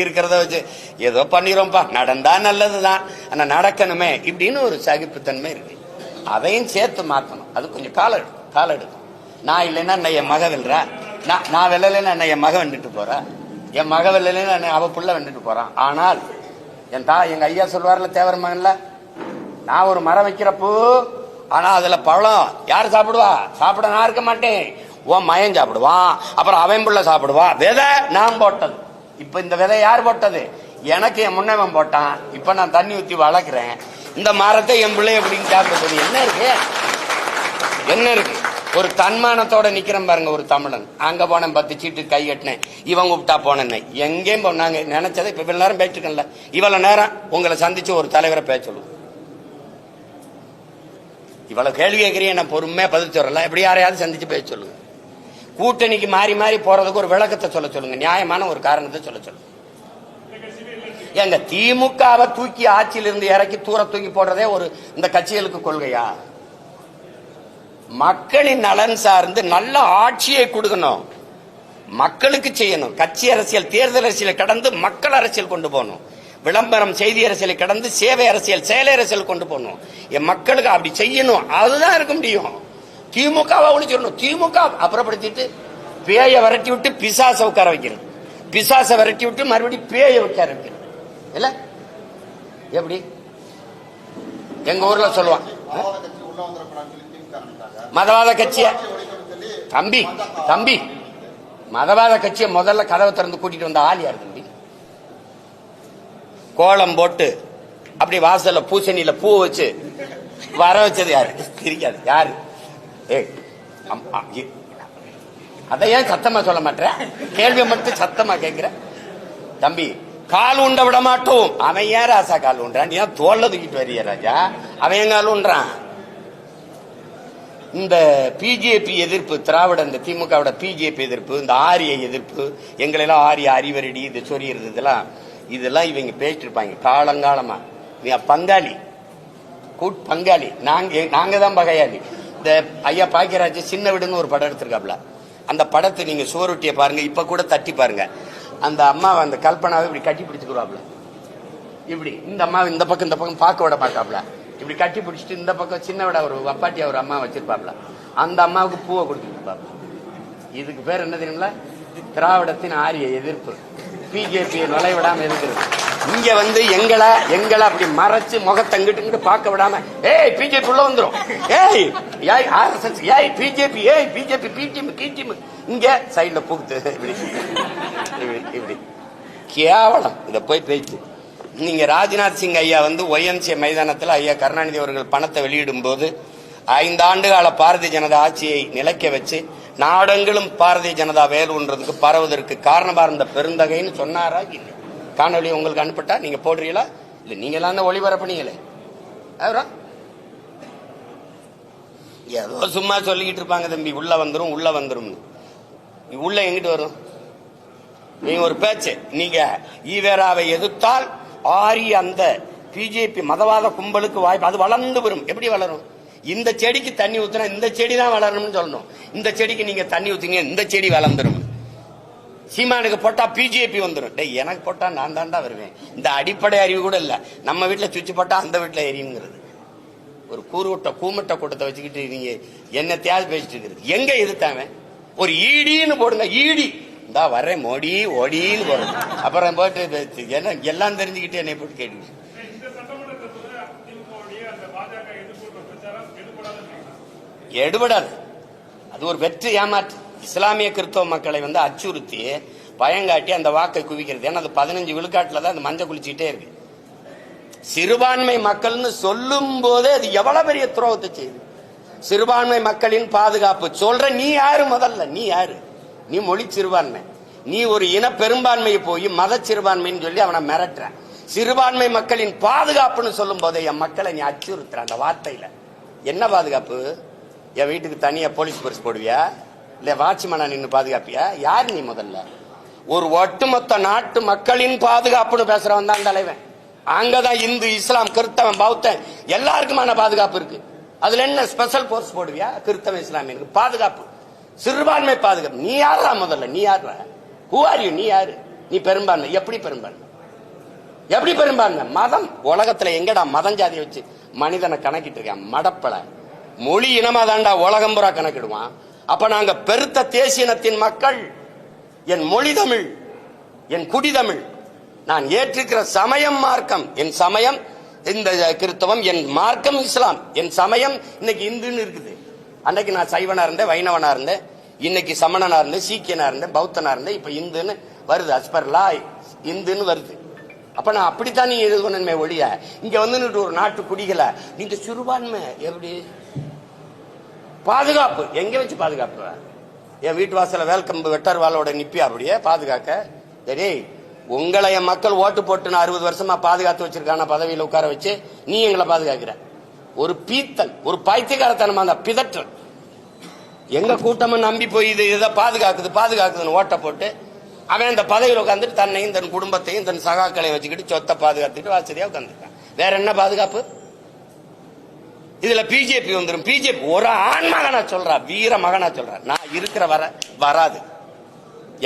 இருக்கிறத வச்சு ஏதோ பண்ணிரோம்பா, நடந்தா நல்லதுதான், ஆனா நடக்கணுமே இப்படின்னு ஒரு சகிப்புத்தன்மை இருக்கு. அதையும் சேர்த்து மாத்தணும். அது கொஞ்சம் காலம் எடுக்கும். நான் இல்லைன்னா என் மக வெல்றா, நான் வெல்லலைன்னா என் மக வந்துட்டு போறா, என் மக வெல்லலைன்னா அவ புள்ள வந்துட்டு போறான். ஆனால் எங்க ஐயா சொல்வார்ல தேவர் மகன்ல, நான் ஒரு மரம் வைக்கிறப்போ ஆனா அதுல பழம் யாரு சாப்பிடுவா? சாப்பிட நான் இருக்க மாட்டேன், உன் மயன் சாப்பிடுவான், அப்புறம் அவன் புள்ள சாப்பிடுவான். விதை நான் போட்டது. இப்ப இந்த விதை யார் போட்டது? எனக்கு என் முன்னவன் போட்டான். இப்ப நான் தண்ணி ஊத்தி வளர்க்கிறேன். இந்த மரத்தை என் பிள்ளை எப்படின்னு சாப்பிடுறது என்ன இருக்கு? ஒரு தன்மானத்தோட நிக்கிறேன் பாருங்க ஒரு தமிழன். அங்க போனேன் 10 சீட்டு கை கட்டினேன், இவன் கூப்பிட்டா போனேன், எங்கேயும் போனாங்க நினைச்சதை இப்ப இவ்வளவு நேரம் பேசிருக்கேன்ல, இவ்வளவு நேரம் உங்களை சந்திச்சு ஒரு தலைவரை பேச சொல்லுவோம். இவ்வளவு கேள்வி கேட்கிறீங்க, நான் பொறுமையா பதில் சொல்லல. எப்படி யாரையாவது சந்திச்சு பேச சொல்லுங்க. கூட்டணிக்கு மாறி மாறி போறதுக்கு ஒரு விளக்கத்தை சொல்ல சொல்லுங்க, நியாயமான ஒரு காரணத்தை சொல்ல சொல்லுங்க. எங்க திமுகவை தூக்கி ஆட்சியிலிருந்து இறக்கி தூக்கி போடுறதே ஒரு இந்த கட்சிகளுக்கு கொள்கையா? மக்களின் நலன் சார்ந்து நல்ல ஆட்சியை கொடுக்கணும், மக்களுக்கு செய்யணும். கட்சி அரசியல் தேர்தல் அரசியலை கடந்து மக்கள் அரசியல் கொண்டு போகணும். விளம்பரம் செய்தி அரசியலை கடந்து சேவை அரசியல் செயல் அரசியல் கொண்டு போகணும். என் மக்களுக்கு அப்படி செய்யணும். அதுதான் இருக்க முடியும். திமுகவை ஒழிச்சிடணும். திமுக அப்புறப்படுத்திட்டு பேயை விரட்டி விட்டு பிசாசை உட்கார வைக்கிறது, பிசாசை விரட்டி விட்டு மறுபடியும் பேயை உட்கார வைக்கிறது இல்ல. எப்படி எங்க ஊர்ல சொல்லுவான், மதவாத கட்சிய தம்பி மதவாத கட்சியை முதல்ல கதவை திறந்து கூட்டிட்டு வந்த ஆள் யாரு தம்பி? கோலம் போட்டு அப்படி வாசல்ல பூசணியில பூ வச்சு வர வச்சது யாரு? தெரியாது யாரு? அதை ஏன் சத்தமா சொல்ல மாட்டேன்? கேள்வி மட்டும் சத்தமா கேட்கிற தம்பி. கால் உண்ட விட மாட்டோம். அவன் ஏன் ராசா கால் உண்டான்? ஏன் தோல்ல தூக்கிட்டு வரிய ராஜா? அவன் கால் உண்டான். இந்த பிஜேபி எதிர்ப்பு, திராவிட இந்த திமுகவோட பிஜேபி எதிர்ப்பு, இந்த ஆரிய எதிர்ப்பு, எங்களெல்லாம் ஆரிய அறிவரடி இது சொறியறது, இதெல்லாம் இவங்க பேசிட்டு இருப்பாங்க காலங்காலமா. பங்காளி பங்காளி, நாங்க தான் பகையாளி. இந்த ஐயா பாக்கியராஜ் சின்ன வீடுன்னு ஒரு படம் எடுத்திருக்காப்ல, அந்த படத்தை நீங்க சுவரொட்டியை பாருங்க, இப்ப கூட தட்டி பாருங்க. அந்த அம்மாவை அந்த கல்பனாவை இப்படி கட்டி பிடிச்சுக்கிறாப்ல, இப்படி இந்த அம்மாவை இந்த பக்கம் பார்க்க விட மாட்டாப்ல, இப்படி கட்டி பிடிச்சிட்டு இந்த பக்கம் சின்ன விட ஒரு அப்பாட்டியா ஒரு அம்மா வச்சிருப்பாப்ல, அந்த அம்மாவுக்கு பூவை கொடுத்துருப்பாப்ல. இதுக்கு பேர் என்ன தெரியுங்களா? திராவிடத்தின் ஆரிய எதிர்ப்பு. பிஜேபியை நுழைவிடாம இருக்கிறது. இங்க வந்து எங்களை அப்படி மறைச்சு முகத்தங்கிட்டு பார்க்க விடாம, ஏய் பிஜேபி உள்ள வந்துரும், ஏய் ஆர்எஸ்எஸ், ஏய் பிஜேபி, ஏய் பிஜேபி பிடிஎம், இங்க சைட்ல புகுத்து இப்படி கேவலம். இத போய் பேச்சு. நீங்க ராஜ்நாத் சிங் ஐயா வந்து ஒய்எம்சிஏ மைதானத்தில் ஐயா கருணாநிதி அவர்கள் பணத்தை வெளியிடும் போது 5 ஆண்டுகால பாரதிய ஜனதா ஆட்சியை நிலைக்க வச்சு நாடெங்கிலும் பாரதிய ஜனதா வேலுன்றதுக்கு பரவுவதற்கு காரணமா இருந்த பெருந்தகைன்னு சொன்னாரா? இல்லை. காணொலி உங்களுக்கு அனுப்பிட்டா நீங்க போடுறீங்களா? இல்ல நீங்க எல்லாம் ஒளிபரப்புனீங்களே. ஏதோ சும்மா சொல்லிக்கிட்டு இருப்பாங்க தம்பி, உள்ள வந்துரும் உள்ள எங்கிட்டு வரும்? நீங்க ஒரு பேச்சு, நீங்க ஈவேராவை எதிர்த்தால் ஆரிய அந்த பிஜேபி மதவாத கும்பலுக்கு வாய்ப்பு, அது வளர்ந்து வரும். எப்படி வளரும்? இந்த செடிக்கு தண்ணி ஊத்துனா இந்த செடி தான் வளரணும்னு சொல்லணும். இந்த செடிக்கு நீங்க தண்ணி ஊத்துங்க, இந்த செடி வளர்ந்துடும். சீமானுக்கு போட்டா பிஜேபி வந்துடும். டேய், எனக்கு போட்டா நான் தாண்டா வருவேன். இந்த அடிப்படை அறிவு கூட இல்ல. நம்ம வீட்டுல சுவிட்ச் போட்டா அந்த வீட்டுல எரியுங்கிறது. ஒரு கூமட்ட கூட்டத்தை வச்சுக்கிட்டு நீங்க என்ன தியாகம் பேசிட்டு இருக்கிறது. எங்க எதிர்த்தாவன்? ஒரு ஈடின்னு போடுங்க. ஈடி இந்தா வர்றேன் மோடி ஓடின்னு போடுங்க. அப்புறம் போட்டு என்ன எல்லாம் தெரிஞ்சுக்கிட்டு என்னை போட்டு கேட்டு எடுபடாது. அது ஒரு வெற்றி ஏமாற்று. இஸ்லாமிய கிறிஸ்தவ மக்களை அச்சுறுத்தி பயங்காட்டி அந்த வாக்கை குவிக்கிறது. ஏன்னா அது 15 விழுக்காட்டுல தான் அந்த மஞ்சள் குளிச்சுக்கிட்டே இருக்கு. சிறுபான்மை மக்கள்னு சொல்லும் போதே அது எவ்வளவு பெரிய துரோகத்தை செய்யுது. சிறுபான்மை மக்களின் பாதுகாப்பு சொல்ற நீ யாரு? முதல்ல நீ யாரு? நீ மொழி சிறுபான்மை. நீ ஒரு இன பெரும்பான்மையை போய் மத சிறுபான்மைன்னு சொல்லி அவனை மிரட்டுற. சிறுபான்மை மக்களின் பாதுகாப்புன்னு சொல்லும் போதே என் மக்களை நீ அச்சுறுத்துற. அந்த வார்த்தையில என்ன பாதுகாப்பு? என் வீட்டுக்கு தனியா போலீஸ் பரிசு போடுவியா? இல்ல வாட்ச்மேனா நின்று பாதுகாப்பியா? யாரு நீ? முதல்ல ஒரு ஒட்டுமொத்த நாட்டு மக்களின் பாதுகாப்புன்னு பேசுறவன் தான் தலைவன். அங்கதான் இந்து, இஸ்லாம், கிறிஸ்தவன், பௌத்தன் எல்லாருக்குமான பாதுகாப்பு இருக்கு. அதுல என்ன ஸ்பெஷல் போர்ஸ் போடுவியா? கிறிஸ்தவ இஸ்லாமியனுக்கு பாதுகாப்பு, சிறுபான்மை பாதுகாப்பு. நீ யாரா? முதல்ல நீ யாரா? Who are you? நீ யாரு? நீ பெரும்பான்மை. எப்படி பெரும்பான்மை? எப்படி பெரும்பான்மை? மதம். உலகத்துல எங்கடா மதம் ஜாதியை வச்சு மனிதனை கணக்கிட்டு இருக்கான்? மடப்பல மொழி இனமா தாண்டா உலகம் புறா கணக்கிடுவான். அப்ப நாங்க பெருத்த தேசியனத்தின் மக்கள். என் மொழி தமிழ், என் குடி தமிழ், நான் ஏற்றிருக்கிற சமயம் மார்க்கம். என் சமயம் இந்த கிறிஸ்தவம், என் மார்க்கம் இஸ்லாம், என் சமயம் இன்னைக்கு இந்துன்னு இருக்குது. அன்னைக்கு நான் சைவனா இருந்தேன், வைணவனா இருந்தேன், இன்னைக்கு சமணனா இருந்தேன், சீக்கியனா இருந்தேன், பௌத்தனா இருந்தேன், இப்ப இந்துன்னு வருது. அஸ்பர்லா இந்துன்னு வருது. அப்ப நான் அப்படித்தான் நீ இது பண்ணணுமே ஒழிய இங்க ஒரு நாட்டு குடிகளை நீங்க சிறுபான்மை எப்படி பாதுகாப்பு? எங்க வச்சு பாதுகாப்பு? என் வீட்டு வாசல வேல்கம்பு வெட்டர்வாலோட நிப்பி அப்படியே பாதுகாக்க? சரி, உங்களை என் மக்கள் ஓட்டு போட்டு 60 வருஷமா பாதுகாத்து வச்சிருக்கான பதவியில் உட்கார வச்சு நீ எங்களை பாதுகாக்கிற. ஒரு பீத்தல், ஒரு பைத்தியக்காரத்தனமா அந்த பிதற்றல். எங்க கூட்டமும் நம்பி போய் இது இதை பாதுகாக்குதுன்னு ஓட்ட போட்டு அவன் இந்த பதவியில் உட்காந்துட்டு தன்னையும் தன் குடும்பத்தையும் தன் சகாக்களை வச்சுக்கிட்டு சொத்தை பாதுகாத்துட்டு வசதியா உட்காந்துருக்கான். வேற என்ன பாதுகாப்பு? இதுல பிஜேபி வந்துடும். பிஜேபி ஒரு ஆண் மகனா சொல்றா, வீர மகனா சொல்றா, நான் இருக்கிற வராது,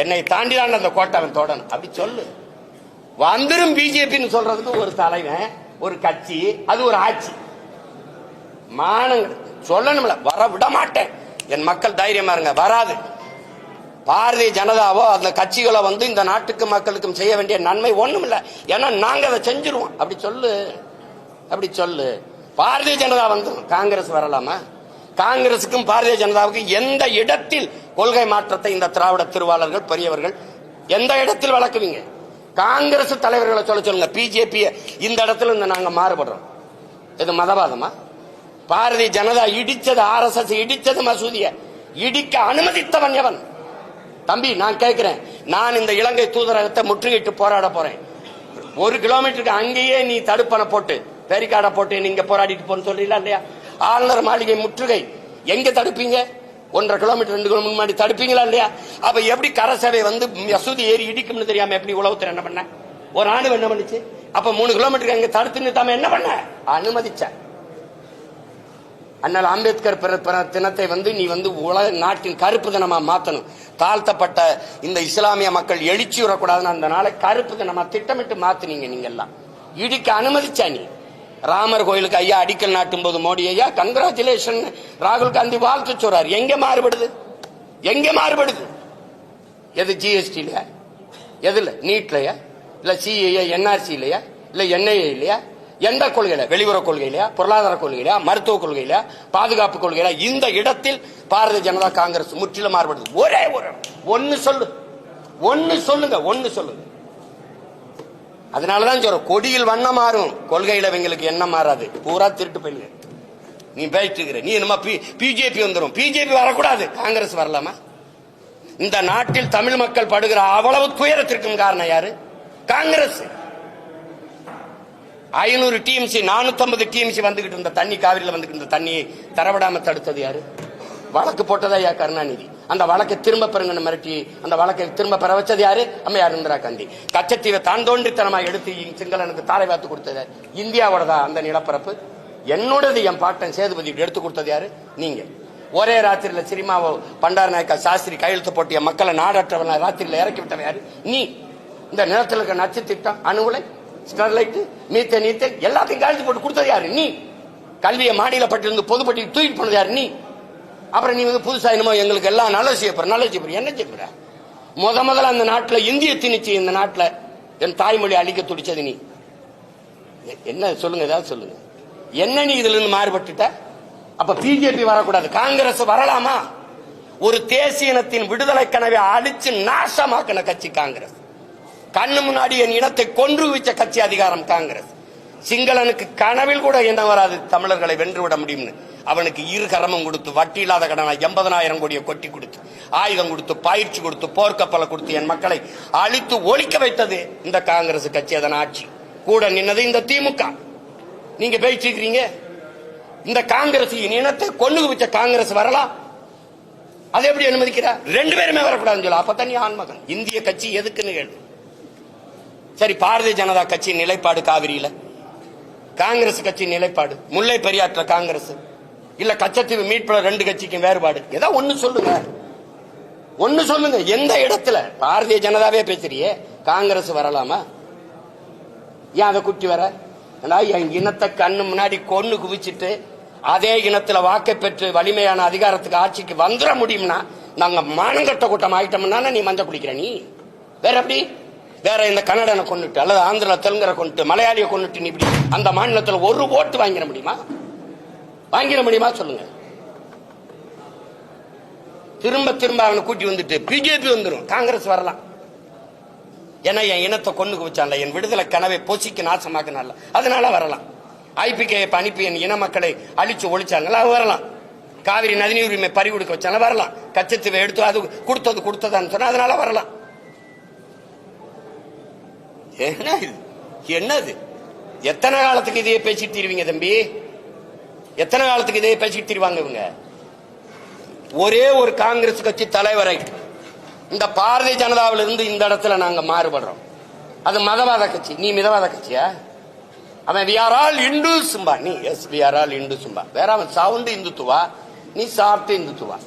என்னை தாண்டிதான் அந்த கோட்டை அவன் தொடணும் அப்படி சொல்லு. வந்துடும் பிஜேபின்னு சொல்றதுக்கு ஒரு தலைவன், ஒரு கட்சி, அது ஒரு ஆட்சி. மானங்கள் சொல்லணும்ல, வர விட மாட்டேன். என் மக்கள் தைரியமா இருங்க, வராது. பாரதிய ஜனதாவோ அந்த கட்சிகளோ இந்த நாட்டுக்கு மக்களுக்கும் செய்ய வேண்டிய நன்மை ஒண்ணும் இல்ல. ஏன்னா நாங்க அதை செஞ்சிருவோம். அப்படி சொல்லு, அப்படி சொல்லு. பாரதிய ஜனதா காங்கிரஸ் வரலாமா? காங்கிரசுக்கும் பாரதிய ஜனதாவுக்கும் எந்த இடத்தில் கொள்கை மாற்றத்தை இந்த திராவிட திருவாளர்கள் பெரியவர்கள் எந்த இடத்தில் வளர்க்குவீங்க? காங்கிரஸ் தலைவர்களை சொல்லுங்க. பிஜேபி இந்த இடத்துல நாங்க மாறுபடுறோம். இது மதவாதமா? பாரதிய ஜனதா இடிச்சது, RSS இடிச்சது, மசூதியை இடிக்க அனுமதித்தவன் எவன்? தம்பி, நான் கேட்கிறேன். நான் இந்த இலங்கை தூதரகத்தை முற்றுகையிட்டு போராட போறேன். 1 கிலோமீட்டருக்கு அங்கேயே நீ தடுப்பணை போட்டு பேரிகார்டை போட்டு நீங்க போராடிட்டு போன்னு சொல்றீங்களா இல்லையா? ஆளுநர் மாளிகை முற்றுகை எங்க தடுப்பீங்க? 1.5 கிலோமீட்டர் 2 கிலோமீட்டர் முன்னாடி தடுப்பீங்களா இல்லையா? அப்ப எப்படி கரசேவை மசூதி ஏறி இடிக்கும்னு தெரியாம எப்படி உளவுத்துறை என்ன பண்ண? ஒரு ஆண்டு என்ன பண்ணுச்சு? அப்ப 3 கிலோமீட்டருக்கு அங்க தடுத்து நிறுத்தாம என்ன பண்ண? அனுமதிச்ச. அண்ணல் அம்பேத்கர் பிறந்த தினத்தை நீ உலக நாட்டின் கருப்பு தினமா மாத்தணும். தாழ்த்தப்பட்ட இந்த இஸ்லாமிய மக்கள் எழுச்சி வரக்கூடாதுன்னு அந்த நாளை கருப்பு தினமா திட்டமிட்டு மாத்தினீங்க. நீங்க எல்லாம் இடிக்க அனுமதிச்சா. நீ ராமர் கோயிலுக்கு ஐயா அடிக்கல் நாட்டும் போது மோடி ஐயா கங்கராச்சுலேஷன் ராகுல் காந்தி வாழ்த்து சொல்றாரு. எங்க மாறுபடுது? எங்க மாறுபடுது? எது GST இல்லையா? எதுல? நீட்லயா? இல்ல CAA NRC இல்லையா? இல்ல NIA இல்லையா? எந்த கொள்கையில? வெளியுறவு கொள்கையிலையா? பொருளாதார கொள்கையிலையா? மருத்துவ கொள்கையிலையா? பாதுகாப்பு கொள்கையில? இந்த இடத்தில் பாரதிய ஜனதா காங்கிரஸ் முற்றிலும் மாறுபடுது. ஒரே ஒன்னு சொல்லுங்க. அதனாலதான் சொல்றோம், கொடியில் வண்ணம் மாறும், கொள்கையில இவங்களுக்கு என்ன மாறாது. பூரா திருட்டு போயிடுங்க. நீ போயிட்டு இருக்கிற, நீ என்னமா பிஜேபி வந்துடும். பிஜேபி வரக்கூடாது, காங்கிரஸ் வரலாமா? இந்த நாட்டில் தமிழ் மக்கள் படுகிற அவ்வளவு துயரத்திற்கும் காரணம் யாரு? காங்கிரஸ். 500 TMC 450 TMC வந்துகிட்டு இருந்த தண்ணி, காவிரியில் வந்துகிட்டு இருந்த தண்ணியை தரவிடாம தடுத்தது யாரு? வழக்கு போட்டதா யா கருணாநிதி. அந்த வழக்கை திரும்ப பெறுங்கன்னு மிரட்டி அந்த வழக்கை திரும்ப பெற வச்சது யாரு? அம்மையார் இந்திரா காந்தி. கச்சத்தீவை தான் தோன்றித்தனமா எடுத்து சிங்களனுக்கு தாரை வாத்து கொடுத்தது இந்தியாவோட தான் அந்த நிலப்பரப்பு. என்னோடது என் பாட்டன் சேதுபதி எடுத்து கொடுத்தது யாரு? நீங்க. ஒரே ராத்திரியில சினிமாவை பண்டார நாயக்கா சாஸ்திரி கையெழுத்து போட்டு என் மக்களை நாடற்றவன ராத்திரியில இறக்கி விட்டவன் யாரு? நீ. இந்த நிலத்தில் இருக்க நச்சு திட்டம், அணுகுலை, ஸ்டெர்லைட், மீத்தேன், ஈத்தேன் எல்லாத்தையும் கையெழுத்து போட்டு கொடுத்தது யாரு? நீ. கல்வியை மாநில பட்டியலிருந்து பொதுப்பட்டியல் தூக்கிட்டு போனது யாரு? நீ. அப்புறம் நீ புதுசா என்னமோ எங்களுக்கு எல்லாம் நல்லது செய்யப்படுற, நல்லது செய்யப்படுற. என்ன செய்யப்படுற? முதல்ல அந்த நாட்டில் இந்திய திணிச்சு இந்த நாட்டில் என் தாய்மொழி அழிக்க துடிச்சது நீ. என்ன சொல்லுங்க, ஏதாவது சொல்லுங்க. என்ன நீ இதுல இருந்து மாறுபட்டுட்ட? அப்ப பிஜேபி வரக்கூடாது, காங்கிரஸ் வரலாமா? ஒரு தேசிய இனத்தின் விடுதலை கனவை அழிச்சு நாசமாக்கின கட்சி காங்கிரஸ். கண்ணு முன்னாடி என் இனத்தை கொன்று வச்ச கட்சி அதிகாரம் காங்கிரஸ். சிங்களனுக்கு கனவில் கூட என்ன வராது தமிழர்களை வென்றுவிட முடியும்னு. அவனுக்கு இரு கரமும் கொடுத்து, வட்டி இல்லாத கடனை 80,000 கோடியை கொட்டி கொடுத்து, ஆயுதம் கொடுத்து, பயிற்சி கொடுத்து, போர்க்கப்பலை கொடுத்து என் மக்களை அழித்து ஒழிக்க வைத்தது இந்த காங்கிரஸ் கட்சி. அதன் ஆட்சி கூட நின்னது இந்த திமுக. நீங்க பேசிக்கிறீங்க இந்த காங்கிரஸ் இனத்தை கொண்டு வச்ச காங்கிரஸ் வரலாம். அதை எப்படி அனுமதிக்கிறா? ரெண்டு பேருமே வரக்கூடாதுன்னு சொல்ல. அப்பதான் நீ ஆண்மகன். இந்திய கட்சி எதுக்குன்னு கேளு. சரி, பாரதிய ஜனதா கட்சி நிலைப்பாடு காவிரியில, காங்கிரஸ் கட்சி நிலைப்பாடு முல்லை பெரியாற்ற காங்கிரஸ் இல்ல கச்சத்தீவு மீட்புல ரெண்டு கட்சிக்கும் வேறுபாடு ஏதோ ஒன்னு சொல்லுங்க. ஒன்னு சொல்லுங்க. எந்த இடத்துல? பாரதிய ஜனதாவே பேசுறியே, காங்கிரஸ் வரலாமா? ஏன் அதை குட்டி வர? என் இனத்தை கண்ணு முன்னாடி கொண்டு குவிச்சிட்டு அதே இனத்துல வாக்கை பெற்று வலிமையான அதிகாரத்துக்கு ஆட்சிக்கு வந்துட முடியும்னா நாங்க மானங்கட்ட கூட்டம் ஆயிட்டோம்னா நீ மஞ்சள் குடிக்கிற. நீ வேற எப்படி? வேற இந்த கன்னடனை கொண்டுட்டு அல்லது ஆந்திரா தெலுங்கரை கொண்டுட்டு மலையாளியை கொண்டுட்டு நீ இப்படி அந்த மாநிலத்தில் ஒரு ஓட்டு வாங்கிட முடியுமா? வாங்கிட முடியுமா சொல்லுங்க. திரும்ப திரும்ப அவனை கூட்டி வந்துட்டு பிஜேபி வந்துடும், காங்கிரஸ் வரலாம். ஏன்னா என் இனத்தை கொண்டு வச்சான்ல, என் விடுதலை கனவை பொசிக்கு நாசமாக்கினால, அதனால வரலாம். ஐபிகே அனுப்பி என் இன மக்களை அழிச்சு ஒழிச்சாங்களா, வரலாம். காவிரி நதிநீர் உரிமை பறி கொடுக்க வச்சாங்க, வரலாம். கச்சத்தீவை எடுத்து அது கொடுத்ததான்னு சொன்னா அதனால வரலாம். என்னது? எத்தனை காலத்துக்கு இதையே பேசிட்டு தீருவீங்க தம்பி? எத்தனை காலத்துக்கு இதையே பேசிட்டு தீருவாங்க இவங்க? ஒரே ஒரு காங்கிரஸ் கட்சி தலைவரை இந்த பாரதிய ஜனதாவில இருந்து இந்த இடத்துல நாங்க மாறுபடுறோம். அது மதவாத கட்சி. நீ மிதவாத கட்சியா? அவன் we are all Hindus ம்பா. நீ yes we are all Hindus ம்பா. வேற அவன் சவுண்ட் இந்துத்துவா, நீ சாப்பிட்டு இந்துத்துவா.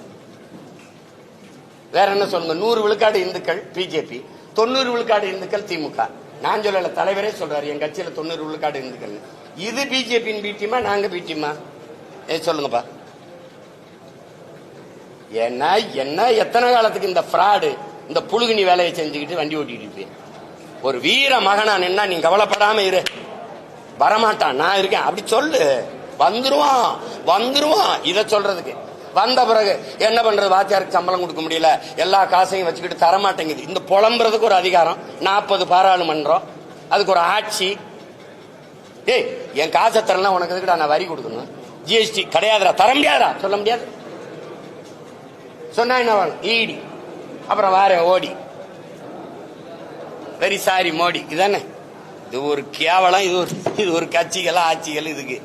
வேற என்ன சொல்லுங்க? 100 விழுக்காடு இந்துக்கள் பிஜேபி, 90 விழுக்காடு இந்துக்கள் திமுக. நான் சொல்லல, தலைவரே சொல்றாரு என் கட்சியில 90 விழுக்காடு இந்துக்கள். இது பிஜேபியின் பீட்டியமா நாங்க பீட்டியமா? சொல்லுங்கப்பா. என்ன என்ன எத்தனை காலத்துக்கு இந்த ஃப்ராடு இந்த புழுகினி வேலையை செஞ்சுக்கிட்டு வண்டி ஓட்டிட்டு இருப்பேன்? ஒரு வீர மகனா நின்னா நீ கவலைப்படாம இரு, வரமாட்டான், நான் இருக்கேன் அப்படி சொல்லு. வந்துருவான் வந்துருவான். இத சொல்றதுக்கு வந்த பிறகு என்ன பண்றது? வாத்தியாருக்கு சம்பளம் கொடுக்க முடியல, எல்லா காசையும் வச்சுக்கிட்டு தரமாட்டேங்குது. இந்த புலம்புறதுக்கு ஒரு அதிகாரம், 40 பாராளுமன்றம், அதுக்கு ஒரு ஆட்சி. ஏய் என் காசை தரலாம், உனக்கு எதுக்குடா நான் வரி கொடுக்கணும்? ஜிஎஸ்டி கிடையாதுடா, தர முடியாதா? சொல்ல முடியாது. சொன்னா என்ன வாங்க? ஈடி. அப்புறம் வார ஓடி, வெரி சாரி மோடி. இதானே? இது ஒரு கேவலம். இது ஒரு கட்சிகள் ஆட்சிகள். இதுக்கு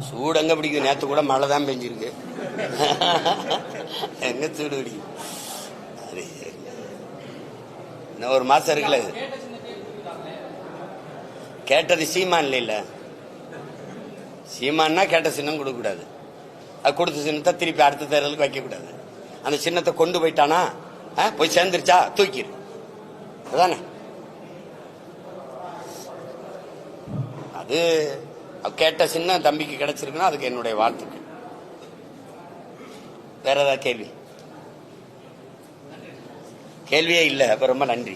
சூடு எங்க பிடிக்குது? நேத்து கூட மழை தான் பெஞ்சிருக்கு. எங்க சூடு பிடிக்கும்? இன்னும் ஒரு மாசம் இருக்குல்ல. கேட்டது சீமான் இல்ல. சீமான்னா கேட்ட சின்னம் கொடுக்க கூடாது. அது கொடுத்த சின்னத்தை திருப்பி அடுத்த தேர்தலுக்கு வைக்க கூடாது. அந்த சின்னத்தை கொண்டு போயிட்டானா போய் சேர்ந்துருச்சா தூக்கிடு. அதானே? அது கேட்ட சின்னம் தம்பிக்கு கிடைச்சிருக்குன்னா அதுக்கு என்னுடைய வாழ்த்துக்கள். வேற ஏதாவது கேள்வி? கேள்வியே இல்லை. அப்ப ரொம்ப நன்றி.